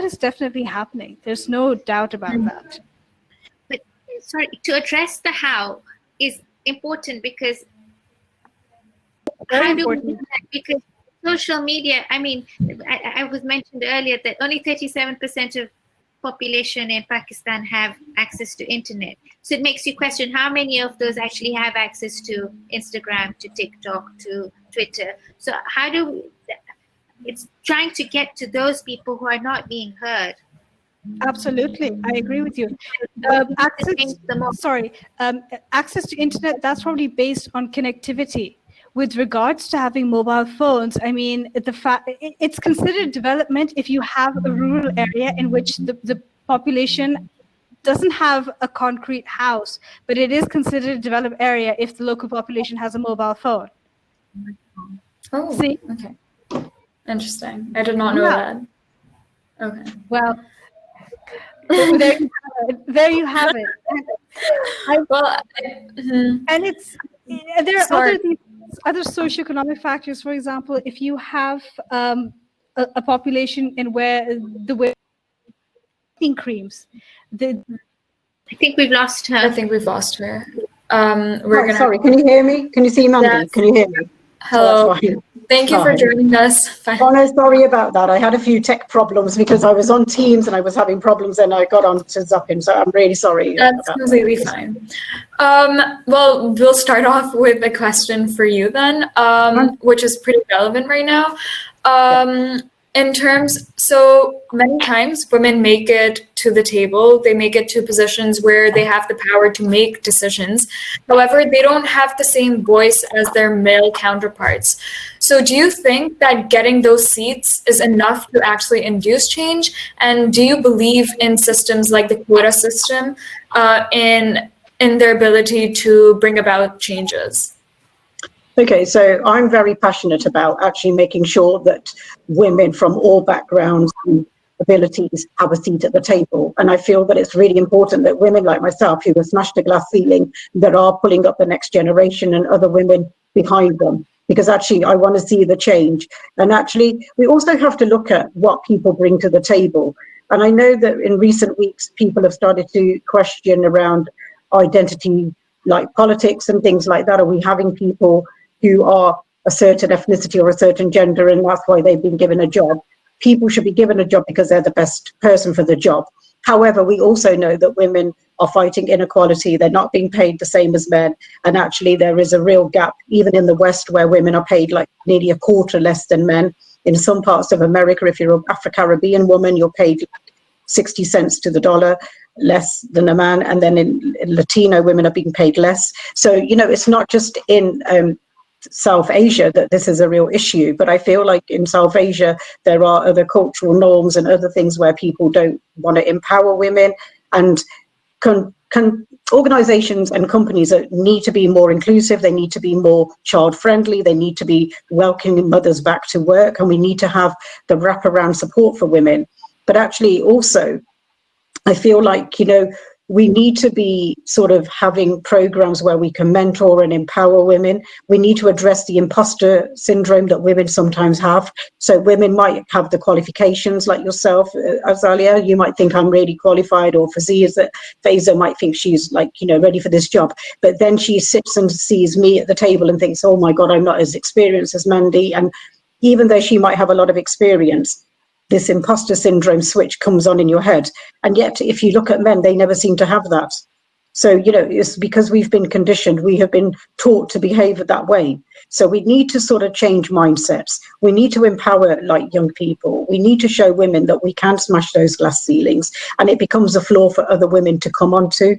is definitely happening. There's no doubt about that. But sorry, to address the how is important because Very important. Because social media, I was mentioned earlier that only 37% of population in Pakistan have access to internet. So it makes you question how many of those actually have access to Instagram, to TikTok, to Twitter. So it's trying to get to those people who are not being heard. Absolutely, I agree with you. Access to internet, that's probably based on connectivity. With regards to having mobile phones, it's considered development if you have a rural area in which the population doesn't have a concrete house, but it is considered a developed area if the local population has a mobile phone. Oh, see? Okay. Interesting. I did not know that. Okay. Well, there you have it. And there are other socioeconomic factors. For example, if you have a population in where the creams, I think we've lost her. Sorry, can you hear me? Can you see Mandy? Yes. Can you hear me? Hello. Thank you for joining us. Oh, no, sorry about that. I had a few tech problems because I was on Teams and I was having problems and I got on to Zuppin, so I'm really sorry. That's completely fine. Well, we'll start off with a question for you then, which is pretty relevant right now. So many times women make it to the table, they make it to positions where they have the power to make decisions. However, they don't have the same voice as their male counterparts. So do you think that getting those seats is enough to actually induce change? And do you believe in systems like the quota system in their ability to bring about changes? Okay, so I'm very passionate about actually making sure that women from all backgrounds and abilities have a seat at the table. And I feel that it's really important that women like myself, who have smashed the glass ceiling, that are pulling up the next generation and other women behind them. Because actually, I want to see the change. And actually, we also have to look at what people bring to the table. And I know that in recent weeks, people have started to question around identity, like politics and things like that. Are we having people who are a certain ethnicity or a certain gender, and that's why they've been given a job? People should be given a job because they're the best person for the job. However, we also know that women are fighting inequality. They're not being paid the same as men. And actually, there is a real gap, even in the West, where women are paid like nearly a quarter less than men. In some parts of America, if you're an Afro-Caribbean woman, you're paid 60 cents to the dollar less than a man. And then in Latino, women are being paid less. So, you know, it's not just in South Asia that this is a real issue, but I feel like in South Asia there are other cultural norms and other things where people don't want to empower women, and organizations and companies that need to be more inclusive, they need to be more child friendly, they need to be welcoming mothers back to work, and we need to have the wraparound support for women. But actually also I feel like, you know, we need to be sort of having programs where we can mentor and empower women. We need to address the imposter syndrome that women sometimes have. So women might have the qualifications like yourself, Azalia. You might think I'm really qualified, or Faiza might think she's like, you know, ready for this job. But then she sits and sees me at the table and thinks, oh my God, I'm not as experienced as Mandy. And even though she might have a lot of experience, this imposter syndrome switch comes on in your head. And yet, if you look at men, they never seem to have that. So, you know, it's because we've been conditioned, we have been taught to behave that way. So we need to sort of change mindsets. We need to empower like young people. We need to show women that we can smash those glass ceilings, and it becomes a floor for other women to come onto.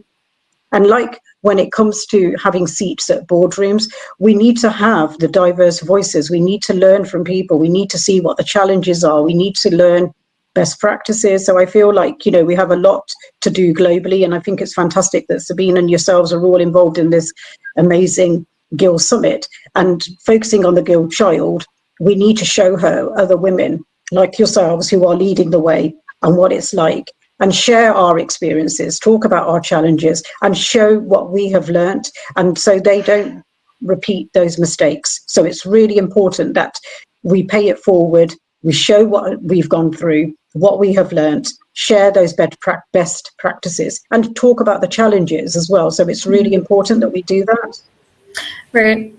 And like when it comes to having seats at boardrooms, we need to have the diverse voices. We need to learn from people. We need to see what the challenges are. We need to learn best practices. So I feel like, you know, we have a lot to do globally. And I think it's fantastic that Sabine and yourselves are all involved in this amazing Girl Summit. And focusing on the girl child, we need to show her other women like yourselves who are leading the way and what it's like, and share our experiences, talk about our challenges, and show what we have learnt, and so they don't repeat those mistakes. So it's really important that we pay it forward, we show what we've gone through, what we have learnt, share those best practices, and talk about the challenges as well. So it's really important that we do that. Right.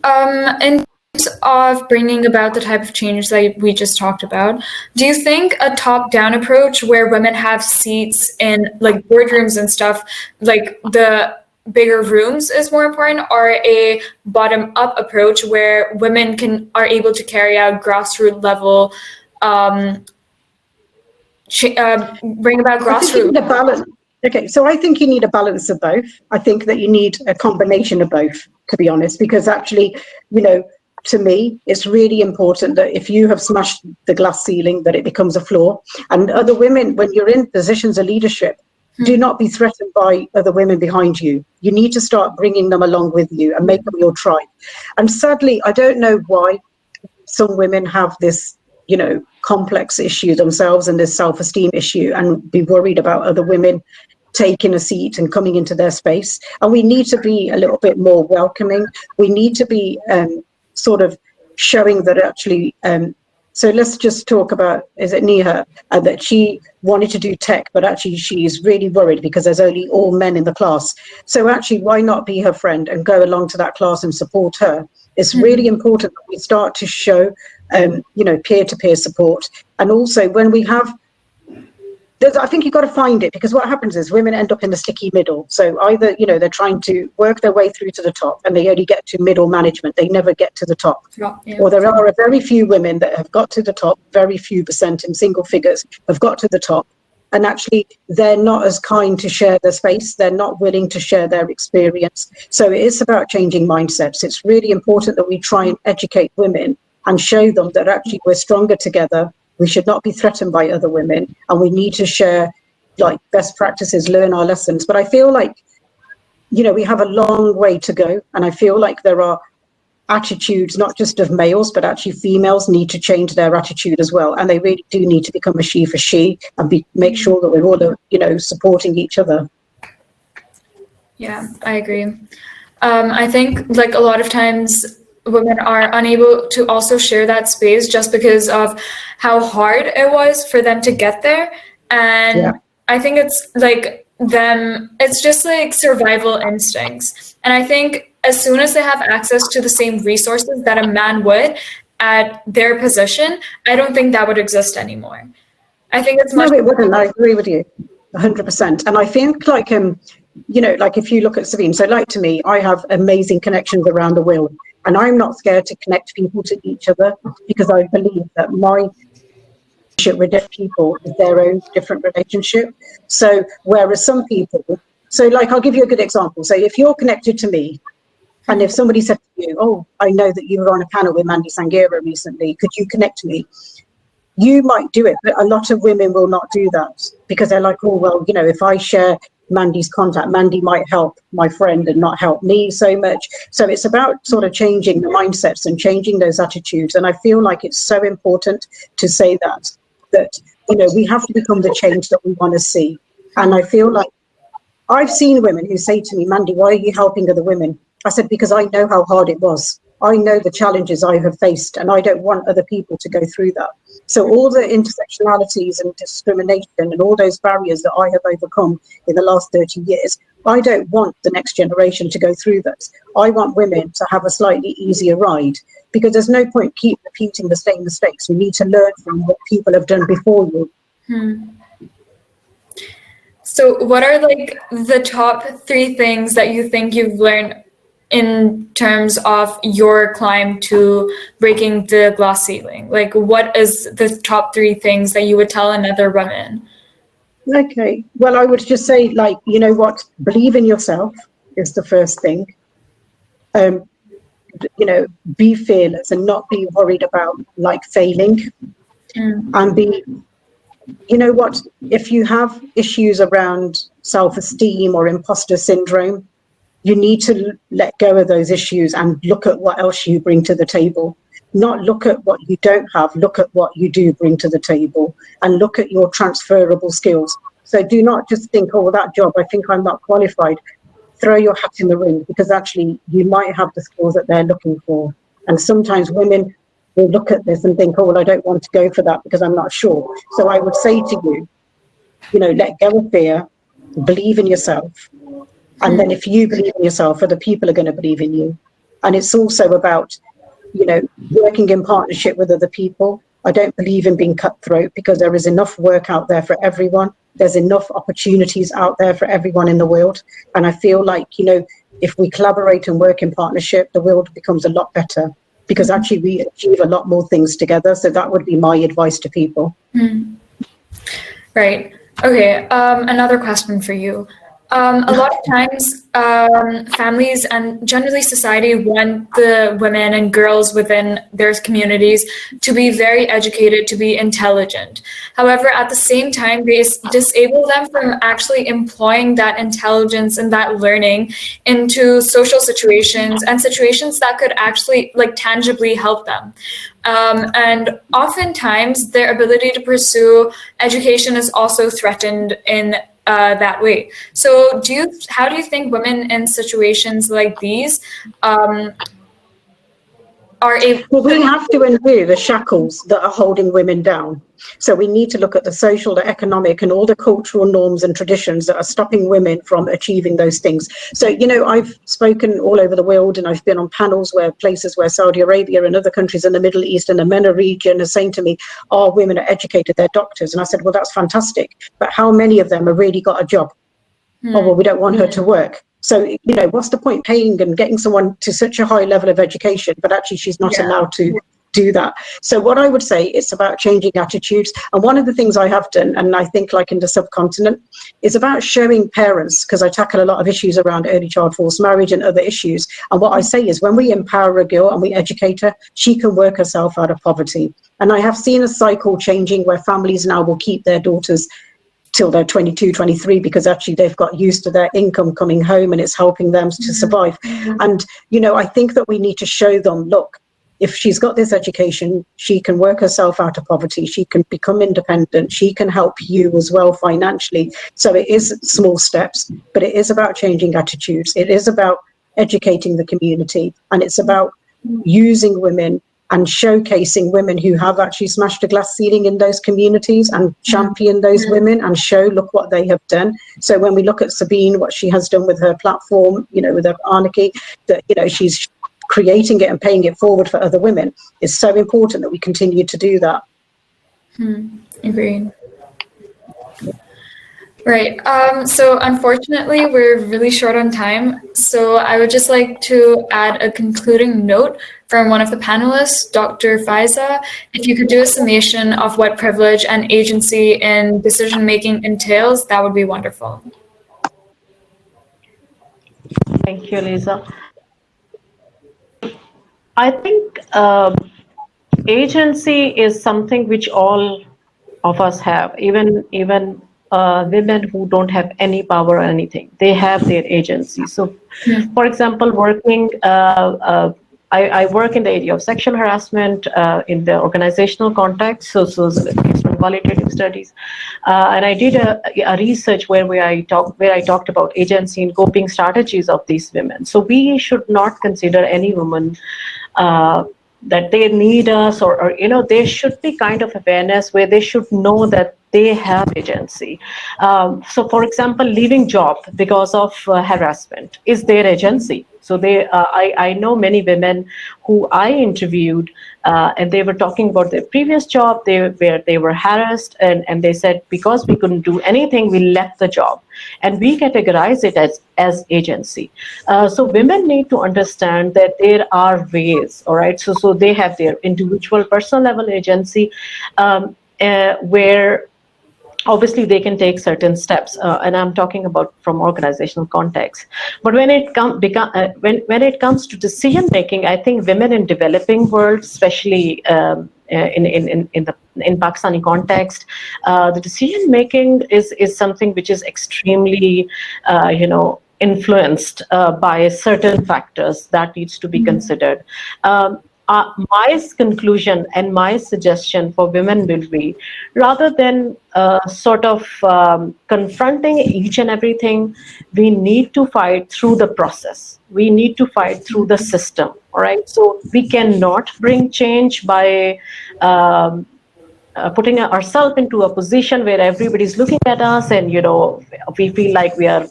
In terms of bringing about the type of change that we just talked about, do you think a top-down approach where women have seats in like boardrooms and stuff, like the bigger rooms, is more important, or a bottom-up approach where women are able to carry out grassroots level, bring about grassroots? Okay, so I think you need a balance of both. I think that you need a combination of both, to be honest, because actually, you know, to me, it's really important that if you have smashed the glass ceiling, that it becomes a floor. And other women, when you're in positions of leadership, do not be threatened by other women behind you. You need to start bringing them along with you and make them your tribe. And sadly, I don't know why some women have this, you know, complex issue themselves and this self-esteem issue, and be worried about other women taking a seat and coming into their space. And we need to be a little bit more welcoming. We need to be sort of showing that actually, so let's just talk about, is it Neema, that she wanted to do tech, but actually she's really worried because there's only all men in the class. So actually, why not be her friend and go along to that class and support her? It's really important that we start to show, you know, peer-to-peer support. And also when we have, I think you've got to find it, because what happens is women end up in the sticky middle. So either, you know, they're trying to work their way through to the top and they only get to middle management. They never get to the top. Yeah. Or there are a very few women that have got to the top, very few percent in single figures have got to the top. And actually, they're not as kind to share their space. They're not willing to share their experience. So it is about changing mindsets. It's really important that we try and educate women and show them that actually we're stronger together. We should not be threatened by other women, and we need to share like best practices, learn our lessons. But I feel like, you know, we have a long way to go, and I feel like there are attitudes, not just of males, but actually females need to change their attitude as well. And they really do need to become a she for she and make sure that we're all, supporting each other. Yeah, I agree. I think like a lot of times women are unable to also share that space just because of how hard it was for them to get there. And I think it's like it's just like survival instincts. And I think as soon as they have access to the same resources that a man would at their position, I don't think that would exist anymore. I think it's much. No, it wouldn't. I agree with you 100%. And I think like, like if you look at Sabine, so like to me, I have amazing connections around the world, and I'm not scared to connect people to each other because I believe that my relationship with different people is their own different relationship. So whereas some people, so like I'll give you a good example. So if you're connected to me, and if somebody said to you, oh, I know that you were on a panel with Mandy Sanghera recently, could you connect me? You might do it, but a lot of women will not do that because they're like, oh, well, if I share Mandy's contact, Mandy might help my friend and not help me so much. So it's about sort of changing the mindsets and changing those attitudes. And I feel like it's so important to say that we have to become the change that we want to see. And I feel like I've seen women who say to me, Mandy, why are you helping other women? I said, because I know how hard it was. I know the challenges I have faced, and I don't want other people to go through that. So all the intersectionalities and discrimination and all those barriers that I have overcome in the last 30 years, I don't want the next generation to go through those. I want women to have a slightly easier ride, because there's no point keep repeating the same mistakes. We need to learn from what people have done before you. So what are like the top 3 things that you think you've learned in terms of your climb to breaking the glass ceiling? Like, what is the top 3 things that you would tell another woman? Okay, well, I would just say, like, believe in yourself is the first thing. Be fearless and not be worried about like failing. And be, if you have issues around self-esteem or imposter syndrome, you need to let go of those issues and look at what else you bring to the table. Not look at what you don't have, look at what you do bring to the table and look at your transferable skills. So do not just think, oh, that job, I think I'm not qualified. Throw your hat in the ring, because actually you might have the skills that they're looking for. And sometimes women will look at this and think, oh, well, I don't want to go for that because I'm not sure. So I would say to you, let go of fear, believe in yourself. And then if you believe in yourself, other people are going to believe in you. And it's also about, working in partnership with other people. I don't believe in being cutthroat, because there is enough work out there for everyone. There's enough opportunities out there for everyone in the world. And I feel like, if we collaborate and work in partnership, the world becomes a lot better, because actually we achieve a lot more things together. So that would be my advice to people. Right. Okay. Another question for you. A lot of times, families and generally society want the women and girls within their communities to be very educated, to be intelligent. However, at the same time, they disable them from actually employing that intelligence and that learning into social situations and situations that could actually like tangibly help them. And oftentimes, their ability to pursue education is also threatened in that way. So how do you think women in situations like these are able? Well, we have to undo the shackles that are holding women down. So we need to look at the social, the economic, and all the cultural norms and traditions that are stopping women from achieving those things. So, I've spoken all over the world, and I've been on panels places where Saudi Arabia and other countries in the Middle East and the MENA region are saying to me, our women are educated, they're doctors. And I said, well, that's fantastic. But how many of them have really got a job? Oh, well, we don't want her to work. So, what's the point paying and getting someone to such a high level of education, but actually she's not allowed to do that? So what I would say, it's about changing attitudes. And one of the things I have done, and I think like in the subcontinent, is about showing parents, because I tackle a lot of issues around early child forced marriage and other issues. And what I say is, when we empower a girl and we educate her, she can work herself out of poverty. And I have seen a cycle changing where families now will keep their daughters till they're 22, 23, because actually they've got used to their income coming home and it's helping them to survive. And, I think that we need to show them, look, if she's got this education, she can work herself out of poverty, she can become independent, she can help you as well financially. So it is small steps, but it is about changing attitudes. It is about educating the community, and it's about using women and showcasing women who have actually smashed a glass ceiling in those communities and champion those women and show, look what they have done. So when we look at Sabine, what she has done with her platform, with her Anarchy, that, she's creating it and paying it forward for other women, is so important that we continue to do that. Agreed. Right. So unfortunately, we're really short on time. So I would just like to add a concluding note from one of the panelists, Dr. Faiza. If you could do a summation of what privilege and agency in decision-making entails, that would be wonderful. Thank you, Aliza. I think agency is something which all of us have, even women who don't have any power or anything, they have their agency. So, for example, working, I work in the area of sexual harassment in the organizational context, so it's from qualitative studies, and I did a research where I talked about agency and coping strategies of these women. So we should not consider any woman that they need us, or there should be kind of awareness where they should know that they have agency. So for example, leaving job because of harassment is their agency. So I know many women who I interviewed, and they were talking about their previous job, where they were harassed, and they said, because we couldn't do anything, we left the job. And we categorize it as agency. So women need to understand that there are ways, all right? So they have their individual personal level agency, where obviously they can take certain steps, and I'm talking about from organizational context. But when it comes to decision making, I think women in developing world, especially in Pakistani context, the decision making is something which is extremely influenced by certain factors that needs to be considered. My conclusion and my suggestion for women will be, rather than confronting each and everything, we need to fight through the process. We need to fight through the system, all right? So we cannot bring change by putting ourselves into a position where everybody's looking at us and we feel like we are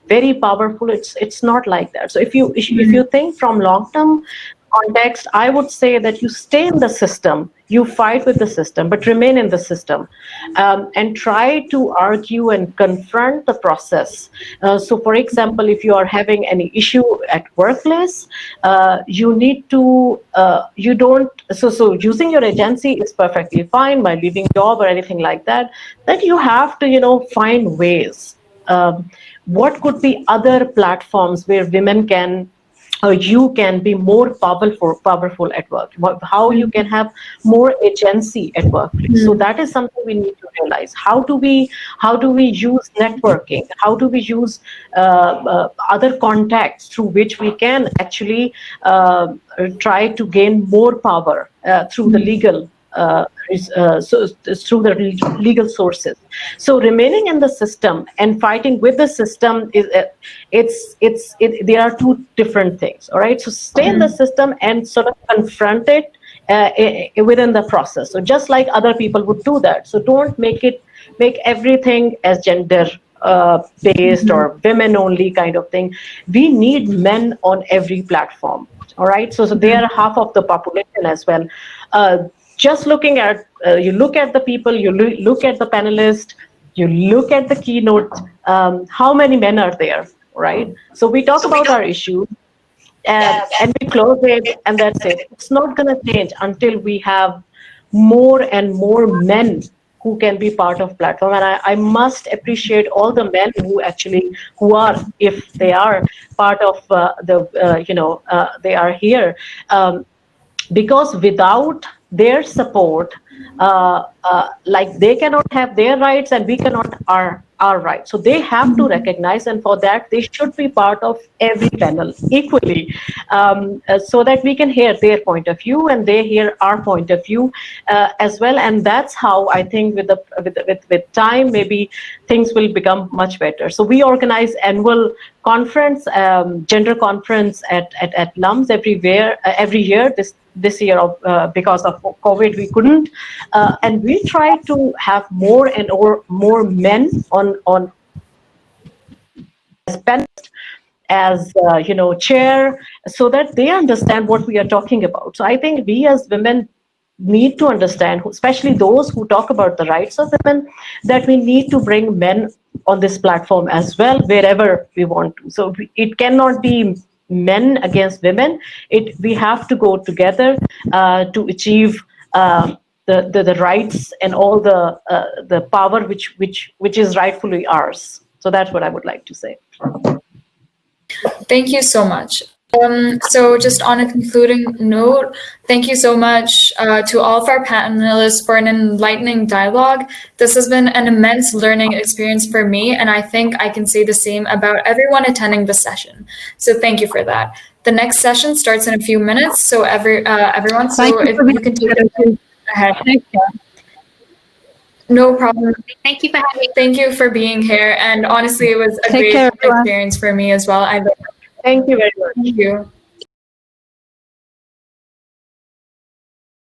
very powerful. It's not like that. So if you think from long-term context, I would say that you stay in the system, you fight with the system, but remain in the system, and try to argue and confront the process. So for example, if you are having any issue at workplace, you need to, so using your agency is perfectly fine by leaving job or anything like that, that you have to, find ways. What could be other platforms where women can, or you can be more powerful at work, how you can have more agency at work. So that is something we need to realize. How do we use networking? How do we use other contacts through which we can actually try to gain more power through the legal through the legal sources. So remaining in the system and fighting with the system is there are two different things. All right. So stay in the system and sort of confront it within the process. So just like other people would do that. So don't make everything as gender based or women only kind of thing. We need men on every platform. All right. So they are half of the population as well. Just looking at, you look at the people, you look at the panelists, you look at the keynote, how many men are there, right? So we talk about our issue and we close it, and that's it. It's not going to change until we have more and more men who can be part of platform. And I must appreciate all the men who are, if they are part of they are here, because without their support, like they cannot have their rights and we cannot our rights. So they have to recognize, and for that they should be part of every panel equally, so that we can hear their point of view and they hear our point of view as well. And that's how I think with time maybe things will become much better. So we organize annual conference, gender conference at LUMS every year. This year, because of COVID, we couldn't, and we try to have more and more men on as panelists, as chair, so that they understand what we are talking about. So I think we as women need to understand, especially those who talk about the rights of women, that we need to bring men on this platform as well, wherever we want to. So it cannot be men against women. We have to go together to achieve the rights and all the power which is rightfully ours. So that's what I would like to say. Thank you so much. So just on a concluding note, thank you so much to all of our panelists for an enlightening dialogue. This has been an immense learning experience for me, and I think I can say the same about everyone attending the session. So thank you for that. The next session starts in a few minutes, so everyone, so if you can take it ahead. No problem. Thank you for having me. Thank you for being here, and honestly, it was a Take great care, everyone. experience for me as well. Thank you very much. Thank you.